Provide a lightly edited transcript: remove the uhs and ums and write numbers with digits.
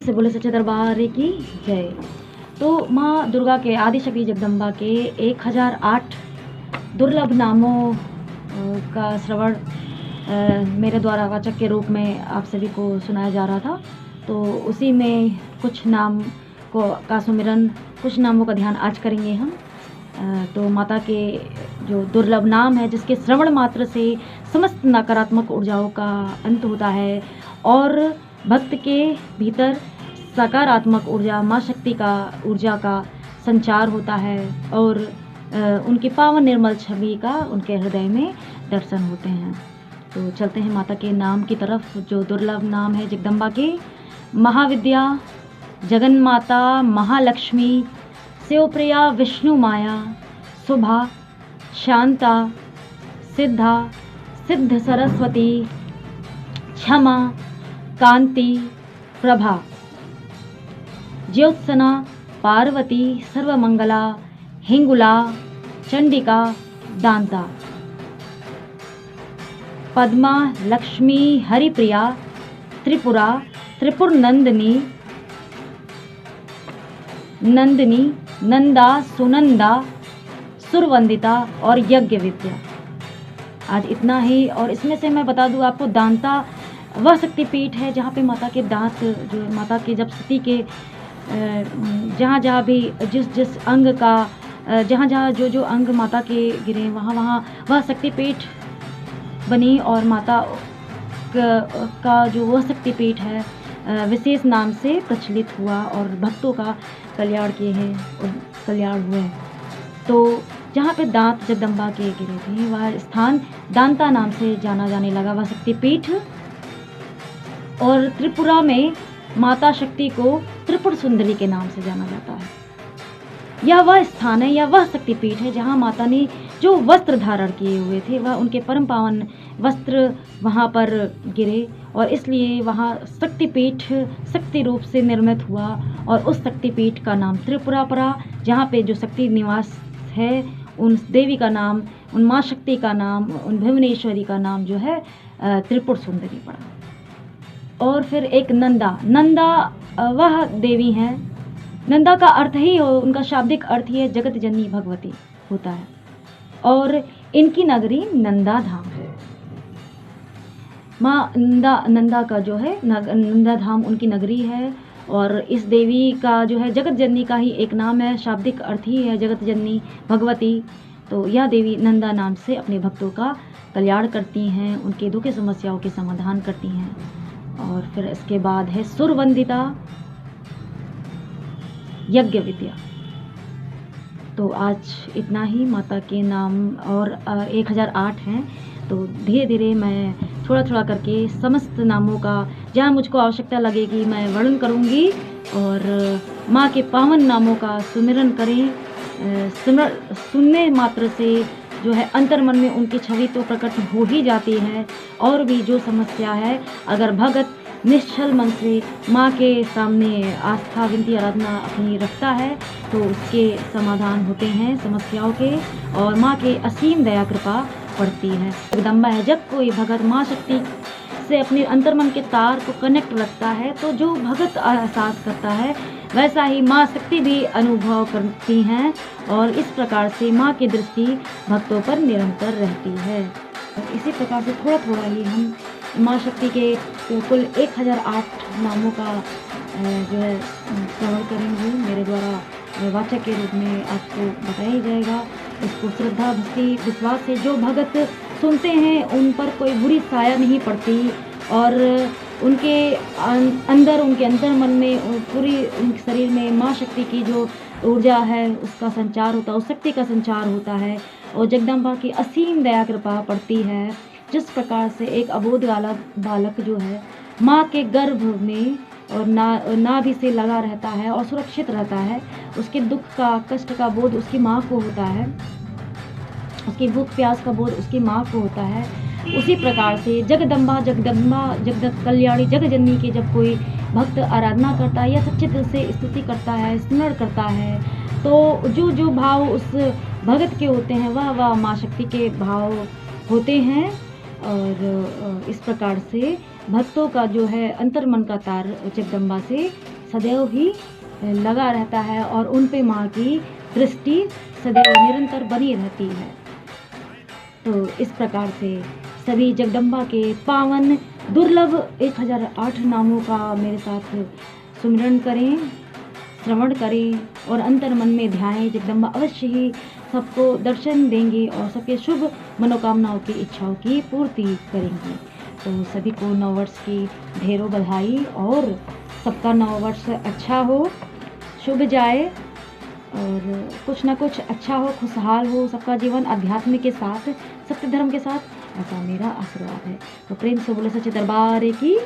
से बोले सच्चे दरबार की जय। तो माँ दुर्गा के आदिशक्ति जगदम्बा के 1008 दुर्लभ नामों का श्रवण मेरे द्वारा वाचक के रूप में आप सभी को सुनाया जा रहा था। तो उसी में कुछ नाम का सुमिरन, कुछ नामों का ध्यान आज करेंगे हम। तो माता के जो दुर्लभ नाम है, जिसके श्रवण मात्र से समस्त नकारात्मक ऊर्जाओं का अंत होता है और भक्त के भीतर सकारात्मक ऊर्जा, माँ शक्ति का ऊर्जा का संचार होता है और उनकी पावन निर्मल छवि का उनके हृदय में दर्शन होते हैं। तो चलते हैं माता के नाम की तरफ। जो दुर्लभ नाम है जगदम्बा के: महाविद्या, जगन माता, महालक्ष्मी, शिवप्रिया, विष्णु माया, शुभा, शांता, सिद्धा, सिद्ध सरस्वती, क्षमा, कांति, प्रभा, ज्योत्सना, पार्वती, सर्वमंगला, हिंगुला, चंडिका, दांता, पद्मा, लक्ष्मी, हरिप्रिया, त्रिपुरा, त्रिपुर नंदिनी, नंदा, सुनंदा, सुरवंदिता और यज्ञ विद्या। आज इतना ही। और इसमें से मैं बता दूं आपको, दांता वह शक्तिपीठ है जहाँ पे माता के दांत, जो माता के जब सती के जहाँ जहाँ भी जिस अंग का जहाँ जहाँ जो अंग माता के गिरे, वहाँ वहाँ वह शक्तिपीठ बनी और माता का जो वह शक्तिपीठ है विशेष नाम से प्रचलित हुआ और भक्तों का कल्याण किए हैं और कल्याण हुए। तो जहाँ पे दांत जगदम्बा के गिरे थे, वह स्थान दांता नाम से जाना जाने लगा, वह शक्तिपीठ। और त्रिपुरा में माता शक्ति को त्रिपुर सुंदरी के नाम से जाना जाता है। यह वह स्थान है, यह वह शक्तिपीठ है जहाँ माता ने जो वस्त्र धारण किए हुए थे, वह उनके परम पावन वस्त्र वहाँ पर गिरे और इसलिए वहाँ शक्तिपीठ शक्ति रूप से निर्मित हुआ। और उस शक्तिपीठ का नाम त्रिपुरा पड़ा, जहाँ पे जो शक्ति निवास है, उन देवी का नाम, उन माँ शक्ति का नाम, उन भुवनेश्वरी का नाम जो है त्रिपुर सुंदरी पड़ा। और फिर एक नंदा वह देवी हैं। नंदा का अर्थ ही उनका शाब्दिक अर्थ ही है जगत जननी भगवती होता है और इनकी नगरी नंदा धाम है। माँ नंदा का जो है नंदा धाम उनकी नगरी है और इस देवी का जो है जगत जननी का ही एक नाम है, शाब्दिक अर्थ ही है जगत जननी भगवती। तो यह देवी नंदा नाम से अपने भक्तों का कल्याण करती हैं, उनके दुख समस्याओं के समाधान करती हैं। और फिर इसके बाद है सुरवंदिता, यज्ञ विद्या। तो आज इतना ही। माता के नाम और 1008 हैं। तो धीरे धीरे मैं थोड़ा थोड़ा करके समस्त नामों का जहाँ मुझको आवश्यकता लगेगी मैं वर्णन करूँगी और माँ के पावन नामों का सुमिरन करें। सुनने मात्र से जो है अंतर्मन में उनकी छवि तो प्रकट हो ही जाती है। और भी जो समस्या है, अगर भगत निश्चल मन से माँ के सामने आस्था, विनती, आराधना अपनी रखता है तो उसके समाधान होते हैं समस्याओं के और माँ के असीम दया कृपा पड़ती है। जगदम्बा है, जब कोई भगत माँ शक्ति से अपने अंतर्मन के तार को कनेक्ट रखता है तो जो भगत एहसास करता है वैसा ही माँ शक्ति भी अनुभव करती हैं और इस प्रकार से माँ की दृष्टि भक्तों पर निरंतर रहती है। इसी प्रकार से थोड़ा थोड़ा ही हम माँ शक्ति के कुल 1008 नामों का जो है श्रवण करेंगे। मेरे द्वारा वाचक के रूप में आपको बताया जाएगा। इसको श्रद्धा, भक्ति, विश्वास से जो भगत सुनते हैं उन पर कोई बुरी साया नहीं पड़ती और उनके अंदर, उनके अंतर्मन में, पूरी उनके शरीर में माँ शक्ति की जो ऊर्जा है उसका संचार होता है, उस शक्ति का संचार होता है और जगदम्बा की असीम दया कृपा पड़ती है। जिस प्रकार से एक अबोध बालक जो है माँ के गर्भ में और नाभि से लगा रहता है और सुरक्षित रहता है, उसके दुख का, कष्ट का बोध उसकी माँ को होता है, उसकी भूख प्यास का बोध उसकी माँ को होता है। उसी प्रकार से जगदम्बा जगत कल्याणी जगजननी के जब कोई भक्त आराधना करता है या सच्चे दिल से स्तुति करता है, स्मरण करता है, तो जो जो भाव उस भगत के होते हैं वह माँ शक्ति के भाव होते हैं। और इस प्रकार से भक्तों का जो है अंतर्मन का तार जगदम्बा से सदैव ही लगा रहता है और उन पे माँ की दृष्टि सदैव निरंतर बनी रहती है। तो इस प्रकार से सभी जगदम्बा के पावन दुर्लभ 1008 नामों का मेरे साथ सुमिरन करें, श्रवण करें और अंतर मन में ध्याएं। जगदम्बा अवश्य ही सबको दर्शन देंगे और सबके शुभ मनोकामनाओं की इच्छाओं की पूर्ति करेंगी। तो सभी को नववर्ष की ढेरों बधाई और सबका नववर्ष अच्छा हो, शुभ जाए और कुछ ना कुछ अच्छा हो, खुशहाल हो सबका जीवन अध्यात्म के साथ, सत्य धर्म के साथ, ऐसा मेरा आशीर्वाद है। तो प्रेम से बोले सच्चे दरबार की।